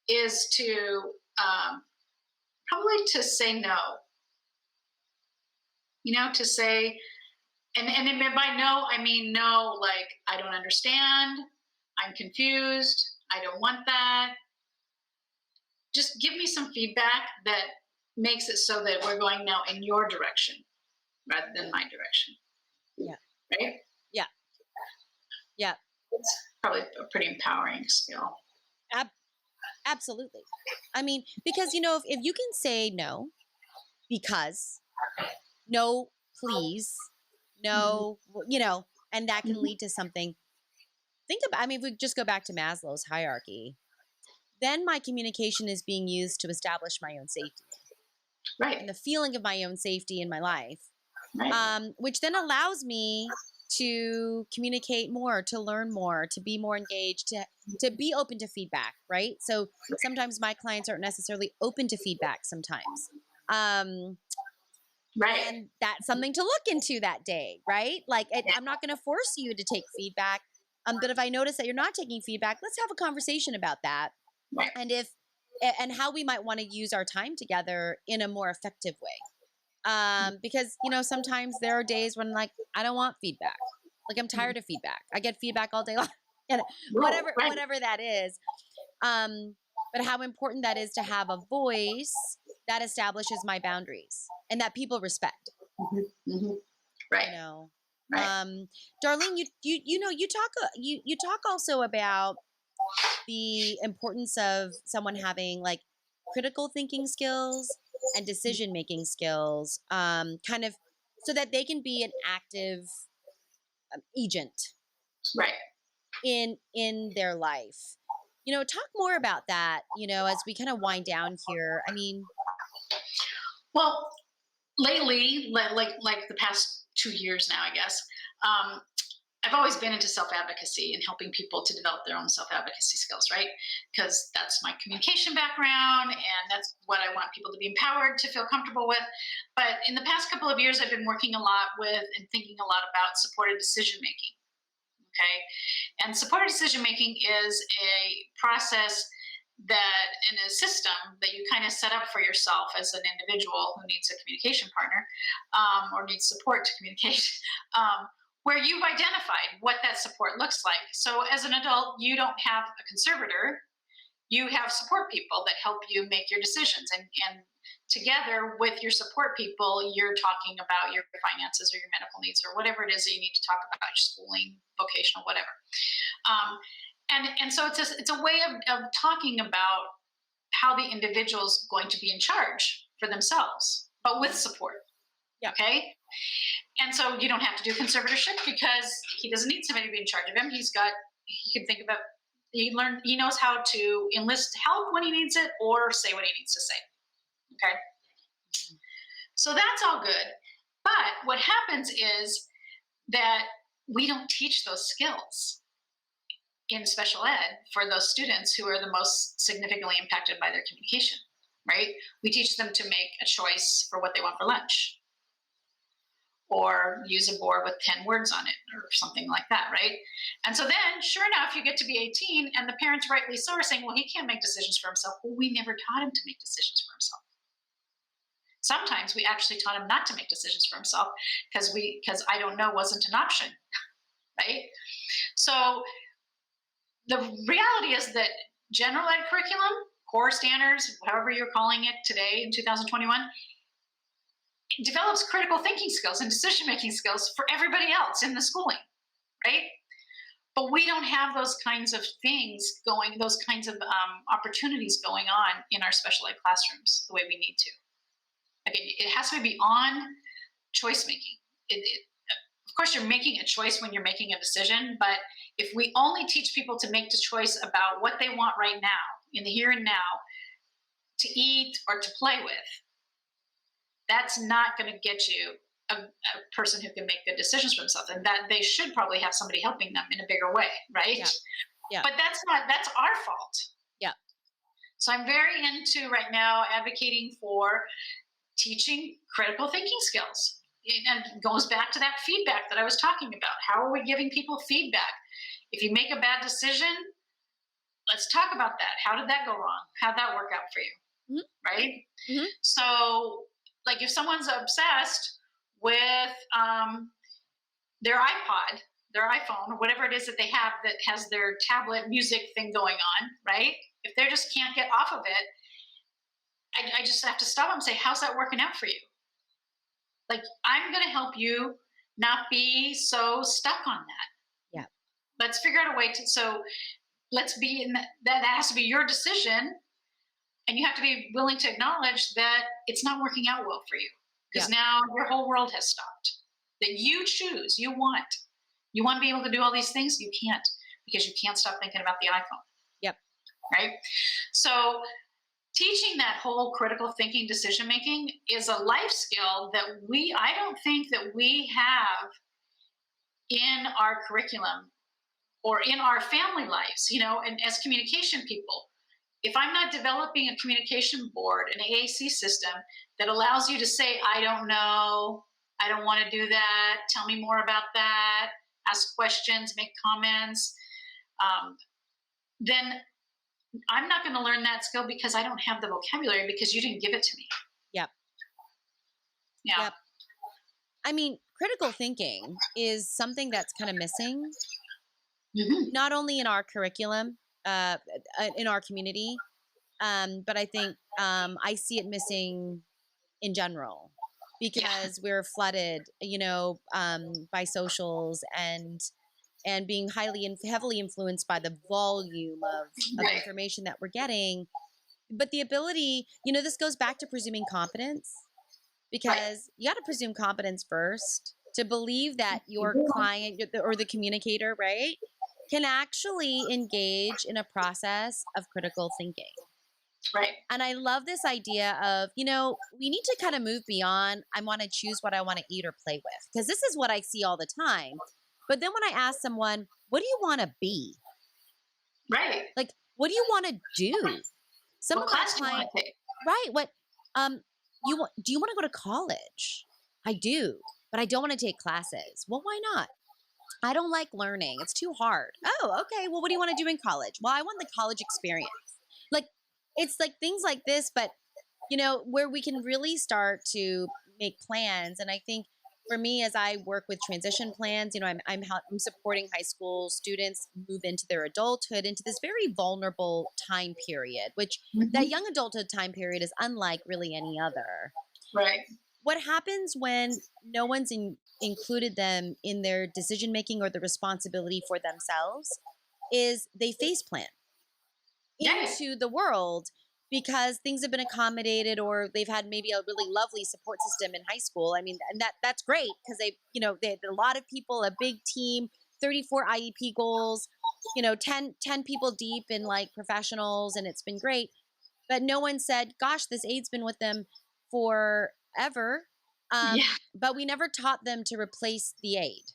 is to probably to say no. To say, and by no, I mean no, like I don't understand, I'm confused, I don't want that. Just give me some feedback that makes it so that we're going now in your direction rather than my direction. Yeah. Right? Yeah. Yeah. It's probably a pretty empowering skill. Absolutely. I mean, because, if you can say no, because, no, please, no, and that can lead to something. Think about, if we just go back to Maslow's hierarchy, then my communication is being used to establish my own safety. Right. And the feeling of my own safety in my life, right. Which then allows me to communicate more, to learn more, to be more engaged, to be open to feedback, right? So sometimes my clients aren't necessarily open to feedback sometimes. Right. And that's something to look into that day, right? Like, I'm not going to force you to take feedback. But if I notice that you're not taking feedback, let's have a conversation about that. Right. And how we might want to use our time together in a more effective way. Because, sometimes there are days when like, I don't want feedback. Like I'm tired of feedback. I get feedback all day long, and whatever that is. But how important that is to have a voice that establishes my boundaries and that people respect. Mm-hmm. Mm-hmm. Right. Right. Darlene, you talk also about the importance of someone having like critical thinking skills and decision-making skills, kind of so that they can be an active agent, right, in their life. Talk more about that, as we kind of wind down here. Well, lately, like the past 2 years now, I guess, I've always been into self-advocacy and helping people to develop their own self-advocacy skills, right? Because that's my communication background and that's what I want people to be empowered to feel comfortable with. But in the past couple of years, I've been working a lot with and thinking a lot about supported decision-making, okay? And supported decision-making is a process and a system that you kind of set up for yourself as an individual who needs a communication partner, or needs support to communicate, where you've identified what that support looks like. So as an adult, you don't have a conservator, you have support people that help you make your decisions. And together with your support people, you're talking about your finances or your medical needs or whatever it is that you need to talk about, your schooling, vocational, whatever. And so it's a way of talking about how the individual is going to be in charge for themselves, but with support. Yeah. Okay. And so you don't have to do conservatorship because he doesn't need somebody to be in charge of him. He can think about, he knows how to enlist help when he needs it or say what he needs to say. Okay. So that's all good. But what happens is that we don't teach those skills in special ed for those students who are the most significantly impacted by their communication, right? We teach them to make a choice for what they want for lunch, or use a board with 10 words on it or something like that, right? And so then, sure enough, you get to be 18 and the parents rightly so are saying, well, he can't make decisions for himself. Well, we never taught him to make decisions for himself. Sometimes we actually taught him not to make decisions for himself because I don't know wasn't an option, right? So the reality is that general ed curriculum, core standards, however you're calling it today in 2021, it develops critical thinking skills and decision-making skills for everybody else in the schooling, right? But we don't have those kinds of things going, those kinds of opportunities going on in our special ed classrooms the way we need to. Again, it has to be beyond choice making. Of course, you're making a choice when you're making a decision, but if we only teach people to make the choice about what they want right now, in the here and now, to eat or to play with, that's not going to get you a person who can make good decisions for themselves, and that they should probably have somebody helping them in a bigger way, right? Yeah. Yeah. But that's our fault. Yeah. So I'm very into right now advocating for teaching critical thinking skills. And it goes back to that feedback that I was talking about. How are we giving people feedback? If you make a bad decision, let's talk about that. How did that go wrong? How'd that work out for you? Mm-hmm. Right? Mm-hmm. So, like, if someone's obsessed with their iPod, their iPhone, or whatever it is that they have that has their tablet music thing going on, right? If they just can't get off of it, I just have to stop them and say, how's that working out for you? Like, I'm going to help you not be so stuck on that. Yeah. Let's figure out a way to, so let's be in that has to be your decision. And you have to be willing to acknowledge that it's not working out well for you, because now your whole world has stopped. That you choose, you want to be able to do all these things. You can't, because you can't stop thinking about the iPhone. Yep. Right. So teaching that whole critical thinking, decision making is a life skill that I don't think that we have in our curriculum or in our family lives, and as communication people. If I'm not developing a communication board, an AAC system that allows you to say, I don't know, I don't want to do that, tell me more about that, ask questions, make comments, then I'm not going to learn that skill because I don't have the vocabulary, because you didn't give it to me. Yep. Yeah. Yep. I mean, critical thinking is something that's kind of missing, not only in our curriculum, in our community, but I think I see it missing in general, because we're flooded, by socials and being heavily influenced by the volume of information that we're getting. But the ability, this goes back to presuming competence, because you got to presume competence first to believe that your client or the communicator, right, can actually engage in a process of critical thinking. Right. And I love this idea of, we need to kind of move beyond, I want to choose what I want to eat or play with, because this is what I see all the time. But then when I ask someone, what do you want to be? Right. Like, what do you want to do? What class do you want to take? Right. What, do you want to go to college? I do, but I don't want to take classes. Well, why not? I don't like learning. It's too hard. Oh, okay. Well, what do you want to do in college? Well, I want the college experience. Like, it's like things like this, but where we can really start to make plans. And I think for me, as I work with transition plans, I'm supporting high school students move into their adulthood, into this very vulnerable time period, which that young adulthood time period is unlike really any other. Right. What happens when no one's included them in their decision making or the responsibility for themselves is they face plant into the world, because things have been accommodated, or they've had maybe a really lovely support system in high school. I mean, and that's great, because they had a lot of people, a big team, 34 IEP goals, 10 people deep in like professionals, and it's been great. But no one said, gosh, this aide's been with them forever. But we never taught them to replace the aide.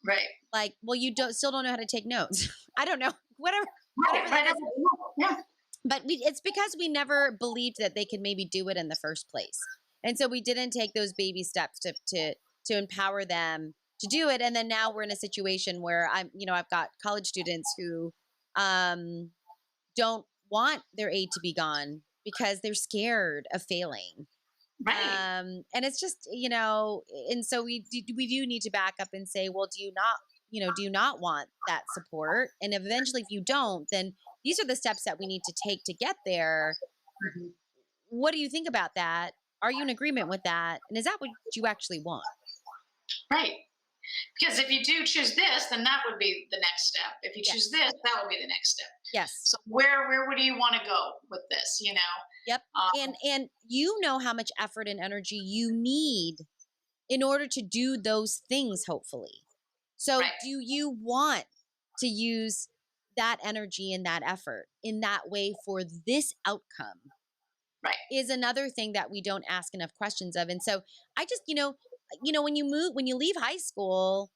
Right. Like, well, you still don't know how to take notes. I don't know. Whatever. Right. Yeah. But it's because we never believed that they could maybe do it in the first place. And so we didn't take those baby steps to empower them to do it. And then now we're in a situation where I've got college students who don't want their aide to be gone because they're scared of failing. Right. And it's just, and so we do need to back up and say, well, do you not want that support? And eventually, if you don't, then these are the steps that we need to take to get there. What do you think about that? Are you in agreement with that? And is that what you actually want? Right. Because if you do choose this, then that would be the next step. If you choose this, that would be the next step. Yes. So where would you want to go with this? Yep. And you know how much effort and energy you need in order to do those things, hopefully. So do you want to use that energy and that effort in that way for this outcome? Right. is another thing that we don't ask enough questions of. And so I just, when you leave high school,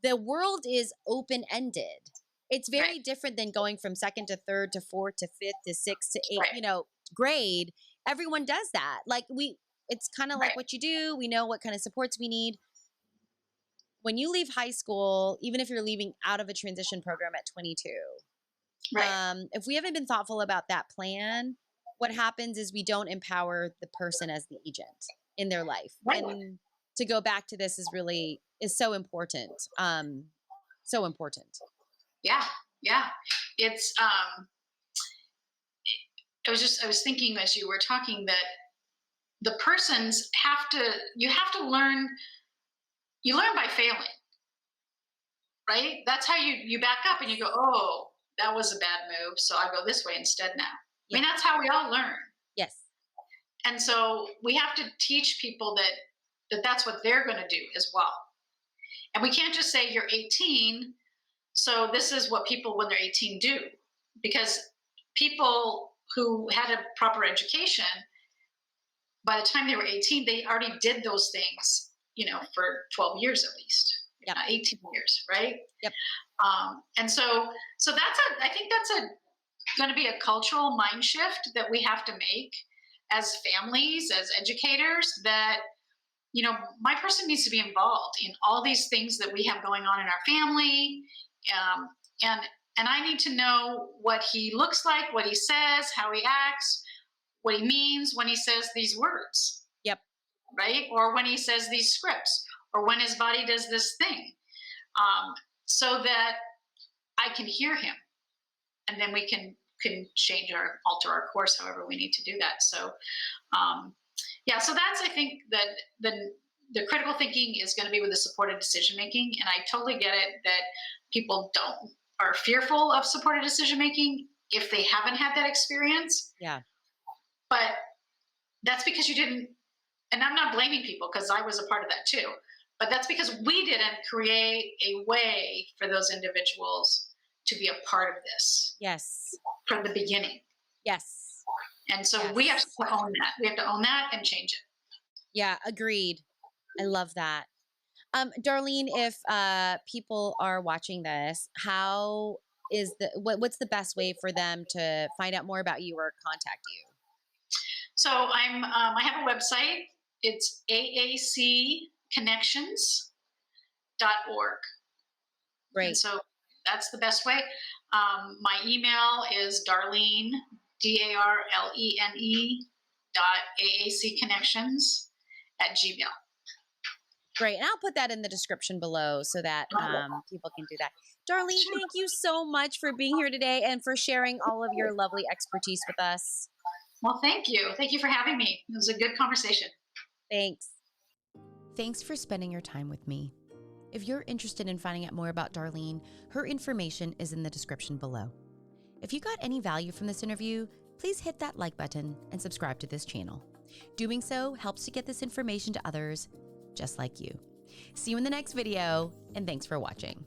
the world is open-ended. It's very Right. different than going from second to third to fourth to fifth to sixth to eighth, Right. grade. Everyone does that. It's kind of like Right. what you do. We know what kind of supports we need. When you leave high school, even if you're leaving out of a transition program at 22, Right. if we haven't been thoughtful about that plan, what happens is we don't empower the person as the agent in their life. Right. And to go back to this is so important. So important. Yeah. Yeah. It's I was thinking as you were talking that the persons you have to learn, you learn by failing, right? That's how you back up and you go, oh, that was a bad move, so I go this way instead now. I mean, that's how we all learn. Yes. And so we have to teach people that that's what they're going to do as well. And we can't just say you're 18, so this is what people when they're 18 do. Because people who had a proper education, by the time they were 18, they already did those things, for 12 years at least, Yep. 18 years, right? Yep. And so I think that's going to be a cultural mind shift that we have to make as families, as educators, that, my person needs to be involved in all these things that we have going on in our family. And I need to know what he looks like, what he says, how he acts, what he means when he says these words. Yep. Right? Or when he says these scripts, or when his body does this thing, so that I can hear him, and then we can change alter our course however we need to do that. So, so that's, I think that the critical thinking is going to be with the supported decision making, and I totally get it that people are fearful of supported decision making if they haven't had that experience. Yeah. But that's because you didn't, and I'm not blaming people because I was a part of that too, but that's because we didn't create a way for those individuals to be a part of this. Yes. From the beginning. Yes. And so we have to own that. We have to own that and change it. Yeah, agreed. I love that. Darlene, if people are watching this, what's the best way for them to find out more about you or contact you? So I have a website. It's aacconnections.org. Great. And so that's the best way. My email is Darlene, DARLENE @aacconnections@gmail. Great. And I'll put that in the description below so that people can do that. Darlene, thank you so much for being here today and for sharing all of your lovely expertise with us. Well, thank you. Thank you for having me. It was a good conversation. Thanks. Thanks for spending your time with me. If you're interested in finding out more about Darlene, her information is in the description below. If you got any value from this interview, please hit that like button and subscribe to this channel. Doing so helps to get this information to others just like you. See you in the next video, and thanks for watching.